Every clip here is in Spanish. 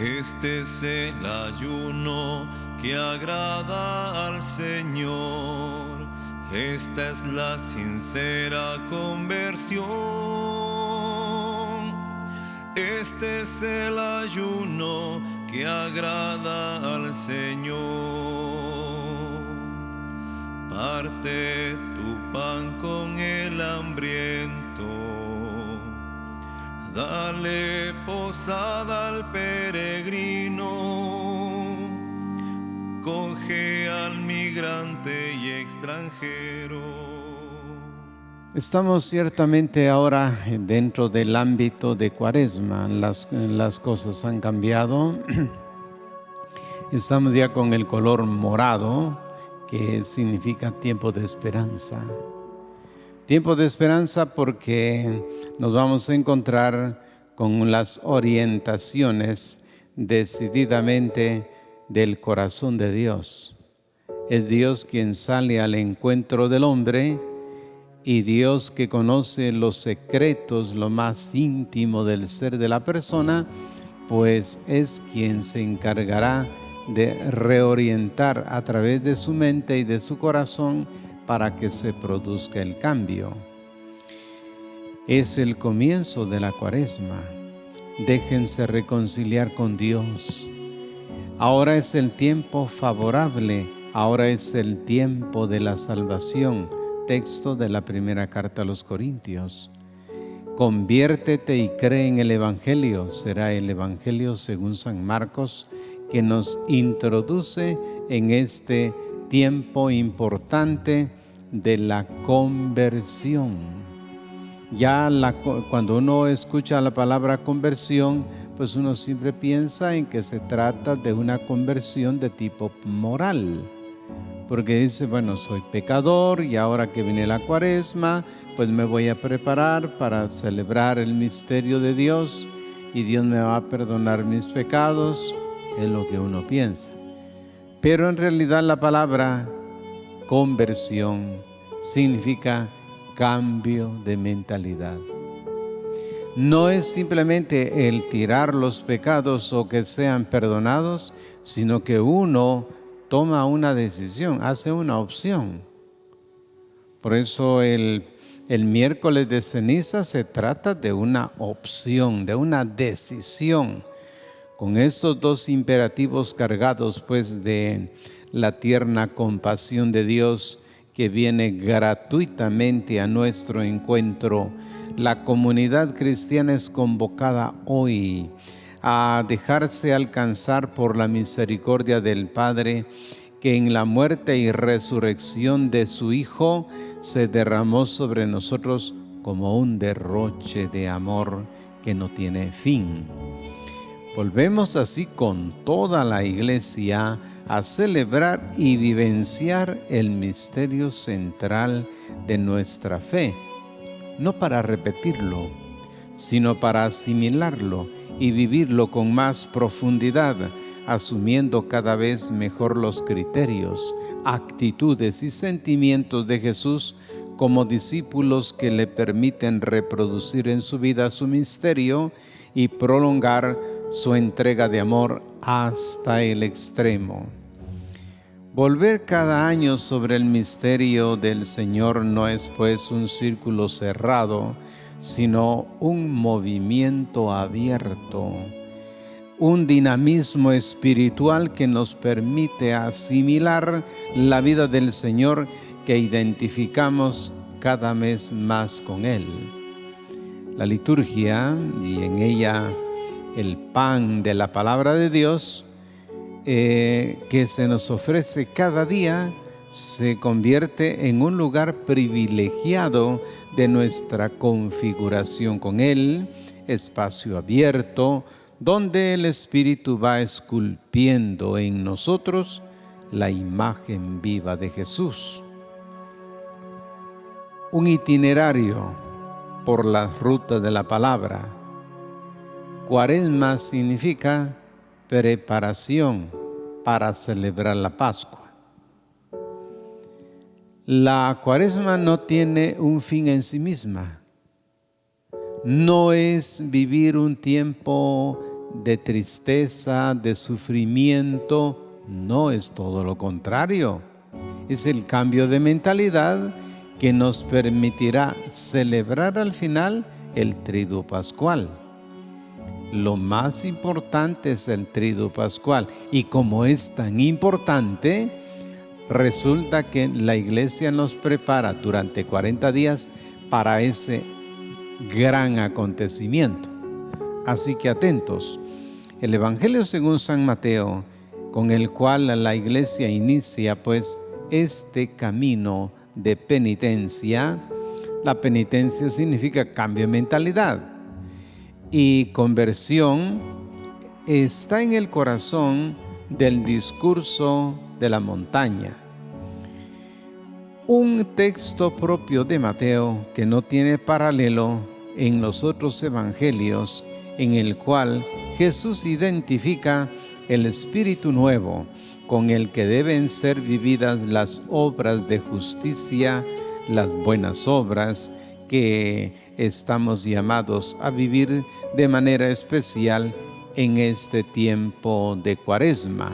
Este es el ayuno que agrada al Señor. Esta es la sincera conversión. Este es el ayuno que agrada al Señor. Parte tu pan con el hambriento. Dale posada al peregrino, coge al migrante y extranjero. Estamos ciertamente ahora dentro del ámbito de Cuaresma. Las cosas han cambiado. Estamos ya con el color morado, que significa tiempo de esperanza. Tiempo de esperanza porque nos vamos a encontrar con las orientaciones decididamente del corazón de Dios. Es Dios quien sale al encuentro del hombre y Dios que conoce los secretos, lo más íntimo del ser de la persona, pues es quien se encargará de reorientar a través de su mente y de su corazón para que se produzca el cambio. Es el comienzo de la Cuaresma. Déjense reconciliar con Dios. Ahora es el tiempo favorable, ahora es el tiempo de la salvación. Texto de la primera carta a los Corintios. Conviértete y cree en el Evangelio. Será el Evangelio según San Marcos que nos introduce en este tiempo importante de la conversión. Ya cuando uno escucha la palabra conversión, pues uno siempre piensa en que se trata de una conversión de tipo moral. Porque dice, bueno, soy pecador y ahora que viene la Cuaresma, pues me voy a preparar para celebrar el misterio de Dios y Dios me va a perdonar mis pecados. Es lo que uno piensa. Pero en realidad la palabra conversión significa cambio de mentalidad. No es simplemente el tirar los pecados o que sean perdonados, sino que uno toma una decisión, hace una opción. Por eso el miércoles de ceniza se trata de una opción, de una decisión. Con estos dos imperativos cargados pues de la tierna compasión de Dios que viene gratuitamente a nuestro encuentro, la comunidad cristiana es convocada hoy a dejarse alcanzar por la misericordia del Padre, que en la muerte y resurrección de su Hijo se derramó sobre nosotros como un derroche de amor que no tiene fin. Volvemos así con toda la Iglesia a celebrar y vivenciar el misterio central de nuestra fe, no para repetirlo, sino para asimilarlo y vivirlo con más profundidad, asumiendo cada vez mejor los criterios, actitudes y sentimientos de Jesús como discípulos que le permiten reproducir en su vida su misterio y prolongar su entrega de amor hasta el extremo. Volver cada año sobre el misterio del Señor no es pues un círculo cerrado, sino un movimiento abierto, un dinamismo espiritual que nos permite asimilar la vida del Señor que identificamos cada vez más con Él. La liturgia y en ella el pan de la palabra de Dios que se nos ofrece cada día se convierte en un lugar privilegiado de nuestra configuración con Él, espacio abierto, donde el Espíritu va esculpiendo en nosotros la imagen viva de Jesús. Un itinerario por la ruta de la palabra. Cuaresma significa preparación para celebrar la Pascua. La Cuaresma no tiene un fin en sí misma. No es vivir un tiempo de tristeza, de sufrimiento. No, es todo lo contrario. Es el cambio de mentalidad que nos permitirá celebrar al final el Triduo Pascual. Lo más importante es el Triduo Pascual, y como es tan importante, resulta que la Iglesia nos prepara durante 40 días para ese gran acontecimiento. Así que atentos. El Evangelio según San Mateo, con el cual la Iglesia inicia pues este camino de penitencia. La penitencia significa cambio de mentalidad, y conversión está en el corazón del discurso de la montaña. Un texto propio de Mateo que no tiene paralelo en los otros evangelios, en el cual Jesús identifica el espíritu nuevo con el que deben ser vividas las obras de justicia, las buenas obras que estamos llamados a vivir de manera especial en este tiempo de Cuaresma.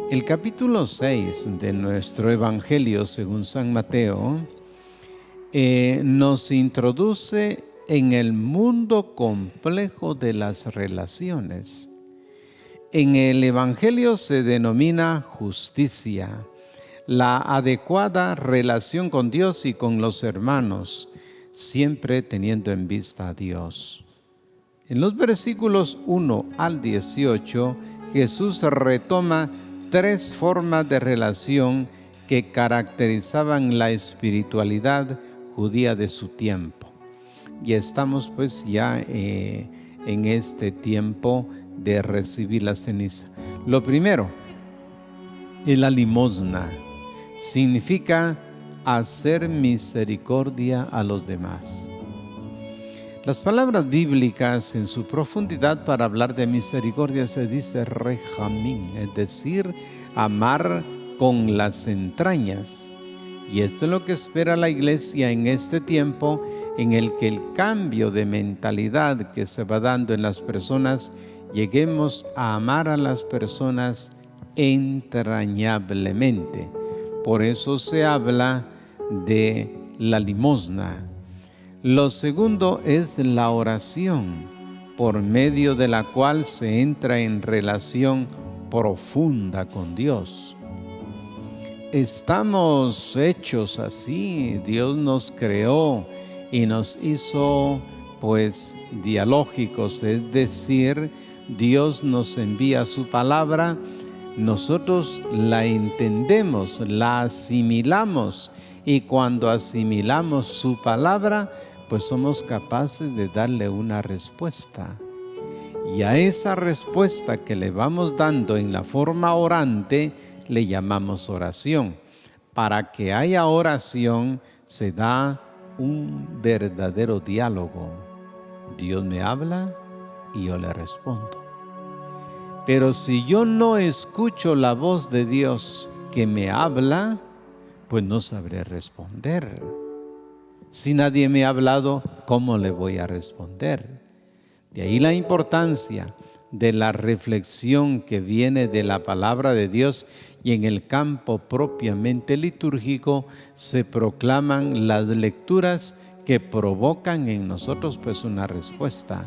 El capítulo 6 de nuestro Evangelio según San Mateo nos introduce en el mundo complejo de las relaciones. En el Evangelio se denomina justicia, la adecuada relación con Dios y con los hermanos, siempre teniendo en vista a Dios. En los versículos 1 al 18, Jesús retoma 3 formas de relación que caracterizaban la espiritualidad judía de su tiempo. Y estamos pues ya en este tiempo de recibir la ceniza. Lo primero es la limosna. Significa hacer misericordia a los demás. Las palabras bíblicas en su profundidad para hablar de misericordia se dice rejamín, es decir, amar con las entrañas. Y esto es lo que espera la Iglesia en este tiempo en el que el cambio de mentalidad que se va dando en las personas, lleguemos a amar a las personas entrañablemente. Por eso se habla de la limosna. Lo segundo es la oración, por medio de la cual se entra en relación profunda con Dios. Estamos hechos así, Dios nos creó y nos hizo pues dialógicos, es decir, Dios nos envía su palabra, nosotros la entendemos, la asimilamos, y cuando asimilamos su palabra, pues somos capaces de darle una respuesta. Y a esa respuesta que le vamos dando en la forma orante, le llamamos oración. Para que haya oración, se da un verdadero diálogo. Dios me habla y yo le respondo. Pero si yo no escucho la voz de Dios que me habla, pues no sabré responder. Si nadie me ha hablado, ¿cómo le voy a responder? De ahí la importancia de la reflexión que viene de la palabra de Dios, y en el campo propiamente litúrgico se proclaman las lecturas que provocan en nosotros pues una respuesta.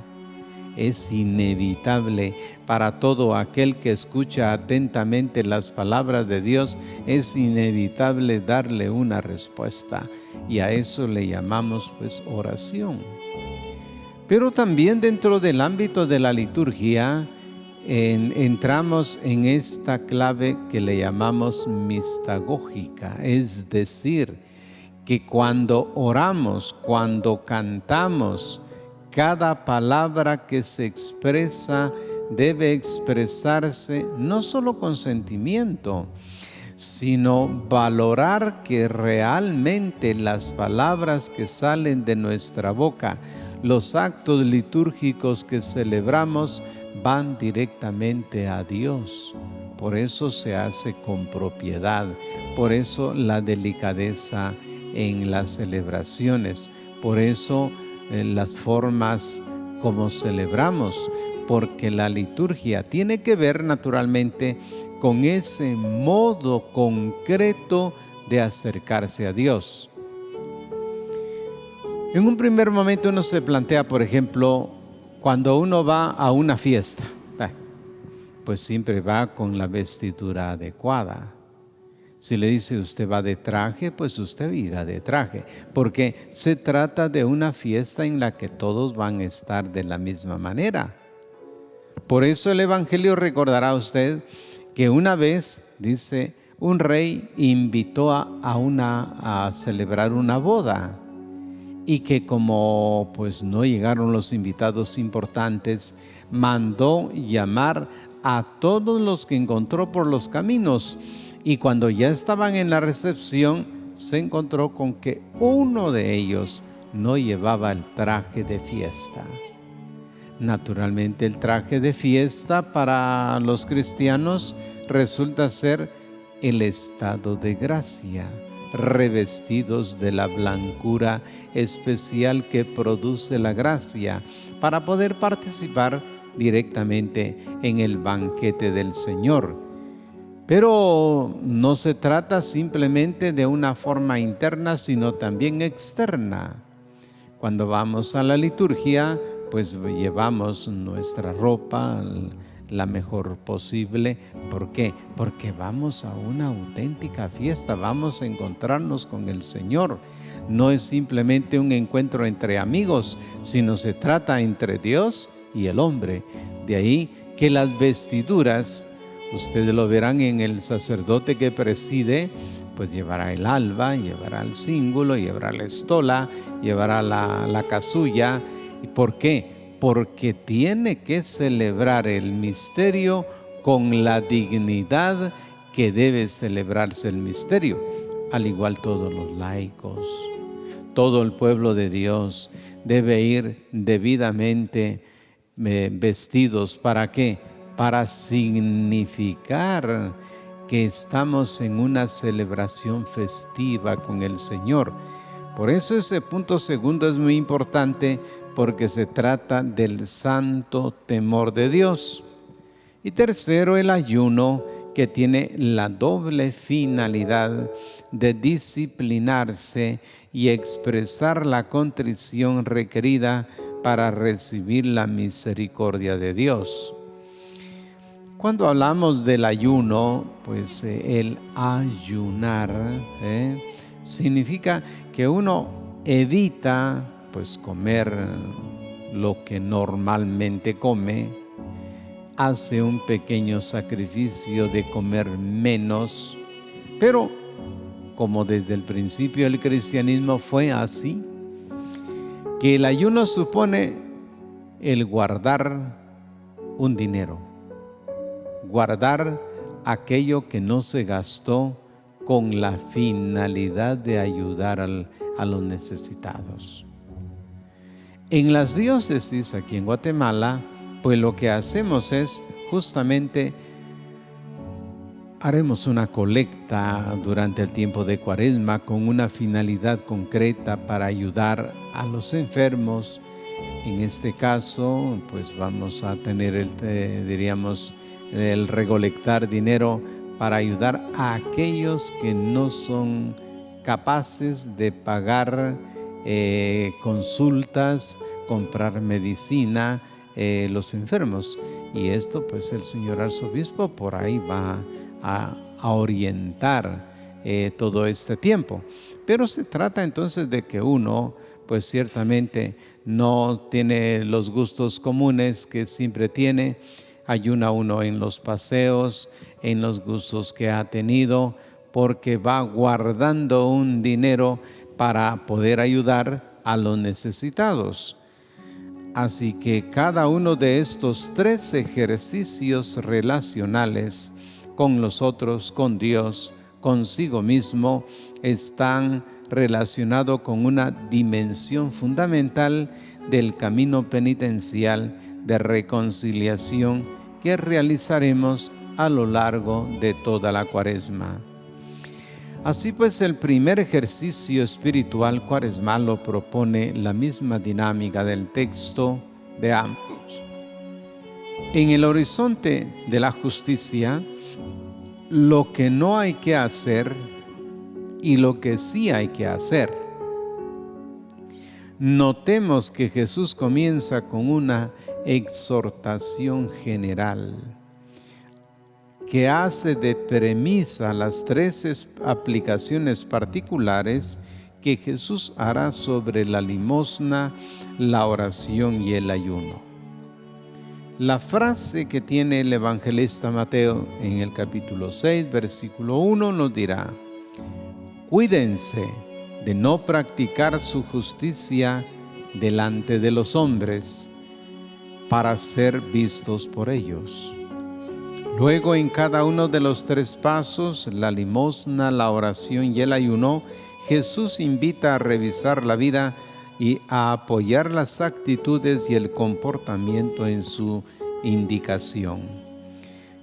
Es inevitable para todo aquel que escucha atentamente las palabras de Dios, es inevitable darle una respuesta, y a eso le llamamos pues oración. Pero también dentro del ámbito de la liturgia entramos en esta clave que le llamamos mistagógica, es decir, que cuando oramos, cuando cantamos, cada palabra que se expresa debe expresarse no solo con sentimiento, sino valorar que realmente las palabras que salen de nuestra boca, los actos litúrgicos que celebramos, van directamente a Dios. Por eso se hace con propiedad, por eso la delicadeza en las celebraciones, por eso las formas como celebramos, porque la liturgia tiene que ver naturalmente con ese modo concreto de acercarse a Dios. En un primer momento uno se plantea, por ejemplo, cuando uno va a una fiesta, pues siempre va con la vestidura adecuada. Si le dice usted va de traje, pues usted irá de traje, porque se trata de una fiesta en la que todos van a estar de la misma manera. Por eso el Evangelio recordará a usted que una vez, dice, un rey invitó a celebrar una boda, y que como pues no llegaron los invitados importantes, mandó llamar a todos los que encontró por los caminos, y cuando ya estaban en la recepción se encontró con que uno de ellos no llevaba el traje de fiesta. Naturalmente el traje de fiesta para los cristianos resulta ser el estado de gracia, revestidos de la blancura especial que produce la gracia para poder participar directamente en el banquete del Señor. Pero no se trata simplemente de una forma interna, sino también externa. Cuando vamos a la liturgia, pues llevamos nuestra ropa la mejor posible. ¿Por qué? Porque vamos a una auténtica fiesta, vamos a encontrarnos con el Señor. No es simplemente un encuentro entre amigos, sino se trata entre Dios y el hombre. De ahí que las vestiduras, ustedes lo verán en el sacerdote que preside, pues llevará el alba, llevará el cíngulo, llevará la estola, llevará la casulla. ¿Y por qué? Porque tiene que celebrar el misterio con la dignidad que debe celebrarse el misterio. Al igual todos los laicos, todo el pueblo de Dios debe ir debidamente vestidos. ¿Para qué? Para significar que estamos en una celebración festiva con el Señor. Por eso ese punto segundo es muy importante, porque se trata del santo temor de Dios. Y tercero, el ayuno, que tiene la doble finalidad de disciplinarse y expresar la contrición requerida para recibir la misericordia de Dios. Cuando hablamos del ayuno, pues el ayunar significa que uno evita pues comer lo que normalmente come, hace un pequeño sacrificio de comer menos, pero como desde el principio el cristianismo fue así, que el ayuno supone el guardar un dinero, guardar aquello que no se gastó con la finalidad de ayudar a los necesitados. En las diócesis aquí en Guatemala, pues lo que hacemos es justamente haremos una colecta durante el tiempo de Cuaresma con una finalidad concreta para ayudar a los enfermos. En este caso, pues vamos a tener el recolectar dinero para ayudar a aquellos que no son capaces de pagar consultas, comprar medicina, los enfermos. Y esto pues el señor arzobispo por ahí va a orientar todo este tiempo. Pero se trata entonces de que uno pues ciertamente no tiene los gustos comunes que siempre tiene. Ayuna uno en los paseos, en los gustos que ha tenido, porque va guardando un dinero para poder ayudar a los necesitados. Así que cada uno de estos 3 ejercicios relacionales con los otros, con Dios, consigo mismo, están relacionados con una dimensión fundamental del camino penitencial de reconciliación que realizaremos a lo largo de toda la Cuaresma. Así pues, el primer ejercicio espiritual cuaresmal lo propone la misma dinámica del texto. Veamos. En el horizonte de la justicia, lo que no hay que hacer y lo que sí hay que hacer. Notemos que Jesús comienza con una exhortación general que hace de premisa las tres aplicaciones particulares que Jesús hará sobre la limosna, la oración y el ayuno. La frase que tiene el evangelista Mateo en el capítulo 6, versículo 1 nos dirá: cuídense de no practicar su justicia delante de los hombres para ser vistos por ellos. Luego, en cada uno de los tres pasos, la limosna, la oración y el ayuno, Jesús invita a revisar la vida y a apoyar las actitudes y el comportamiento en su indicación.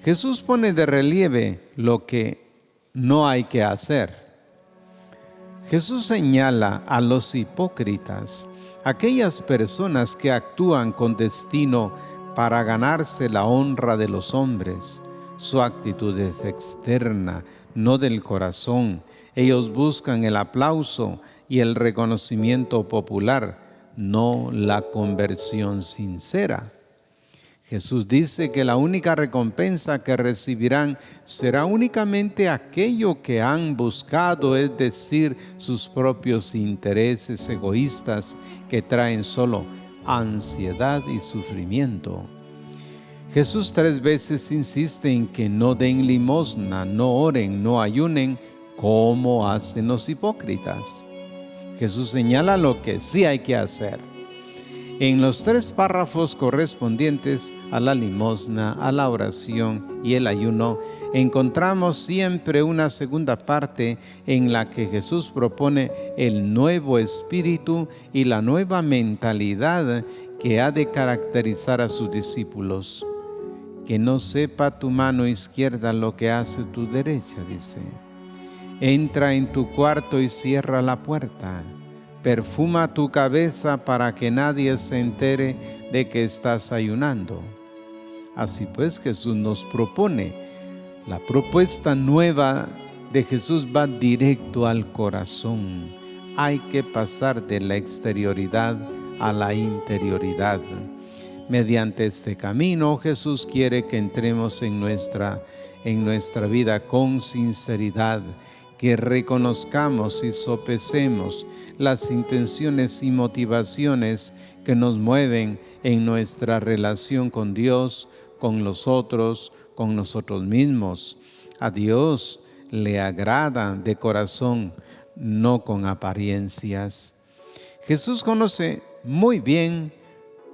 Jesús pone de relieve lo que no hay que hacer. Jesús señala a los hipócritas, aquellas personas que actúan con destino para ganarse la honra de los hombres. Su actitud es externa, no del corazón. Ellos buscan el aplauso y el reconocimiento popular, no la conversión sincera. Jesús dice que la única recompensa que recibirán será únicamente aquello que han buscado, es decir, sus propios intereses egoístas que traen solo ansiedad y sufrimiento. Jesús 3 veces insiste en que no den limosna, no oren, no ayunen, como hacen los hipócritas. Jesús señala lo que sí hay que hacer. En los 3 párrafos correspondientes a la limosna, a la oración y el ayuno, encontramos siempre una segunda parte en la que Jesús propone el nuevo espíritu y la nueva mentalidad que ha de caracterizar a sus discípulos. Que no sepa tu mano izquierda lo que hace tu derecha, dice. Entra en tu cuarto y cierra la puerta. Perfuma tu cabeza para que nadie se entere de que estás ayunando. Así pues, Jesús nos propone. La propuesta nueva de Jesús va directo al corazón. Hay que pasar de la exterioridad a la interioridad. Mediante este camino, Jesús quiere que entremos en nuestra vida con sinceridad, que reconozcamos y sopesemos las intenciones y motivaciones que nos mueven en nuestra relación con Dios, con los otros, con nosotros mismos. A Dios le agrada de corazón, no con apariencias. Jesús conoce muy bien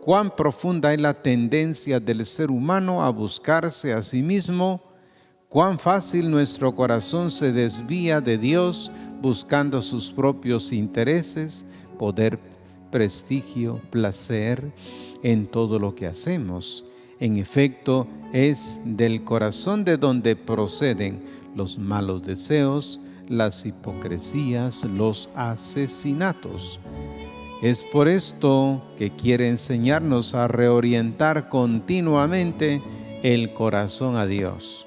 cuán profunda es la tendencia del ser humano a buscarse a sí mismo, cuán fácil nuestro corazón se desvía de Dios buscando sus propios intereses, poder, prestigio, placer en todo lo que hacemos. En efecto, es del corazón de donde proceden los malos deseos, las hipocresías, los asesinatos. Es por esto que quiere enseñarnos a reorientar continuamente el corazón a Dios.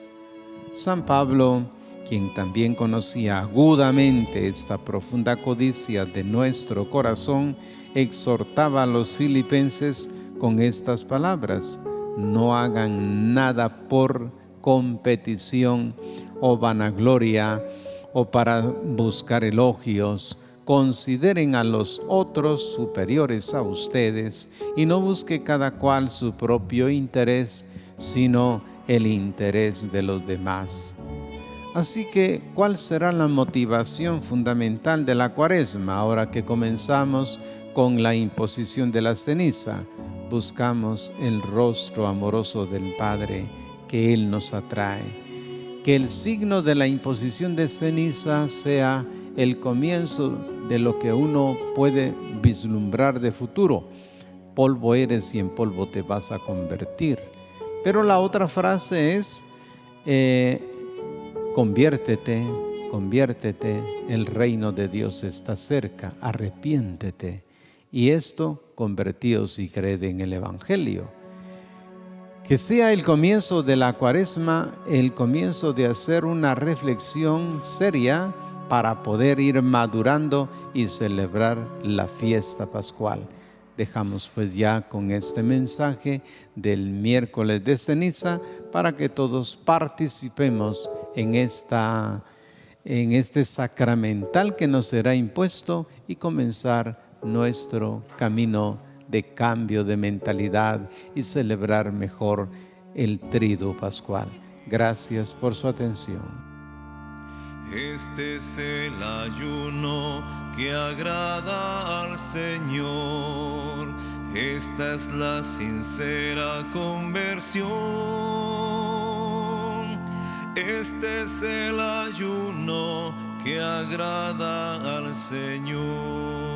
San Pablo, quien también conocía agudamente esta profunda codicia de nuestro corazón, exhortaba a los filipenses con estas palabras: no hagan nada por competición o vanagloria o para buscar elogios. Consideren a los otros superiores a ustedes y no busque cada cual su propio interés, sino el interés de los demás. Así que, ¿cuál será la motivación fundamental de la Cuaresma ahora que comenzamos con la imposición de la ceniza? Buscamos el rostro amoroso del Padre que Él nos atrae. Que el signo de la imposición de ceniza sea el comienzo de lo que uno puede vislumbrar de futuro. Polvo eres y en polvo te vas a convertir. Pero la otra frase es, conviértete, el reino de Dios está cerca, arrepiéntete. Y esto, convertíos y creed en el Evangelio. Que sea el comienzo de la Cuaresma, el comienzo de hacer una reflexión seria para poder ir madurando y celebrar la fiesta pascual. Dejamos pues ya con este mensaje del miércoles de ceniza para que todos participemos en este sacramental que nos será impuesto y comenzar nuestro camino de cambio de mentalidad y celebrar mejor el triduo pascual. Gracias por su atención. Este es el ayuno que agrada al Señor. Esta es la sincera conversión. Este es el ayuno que agrada al Señor.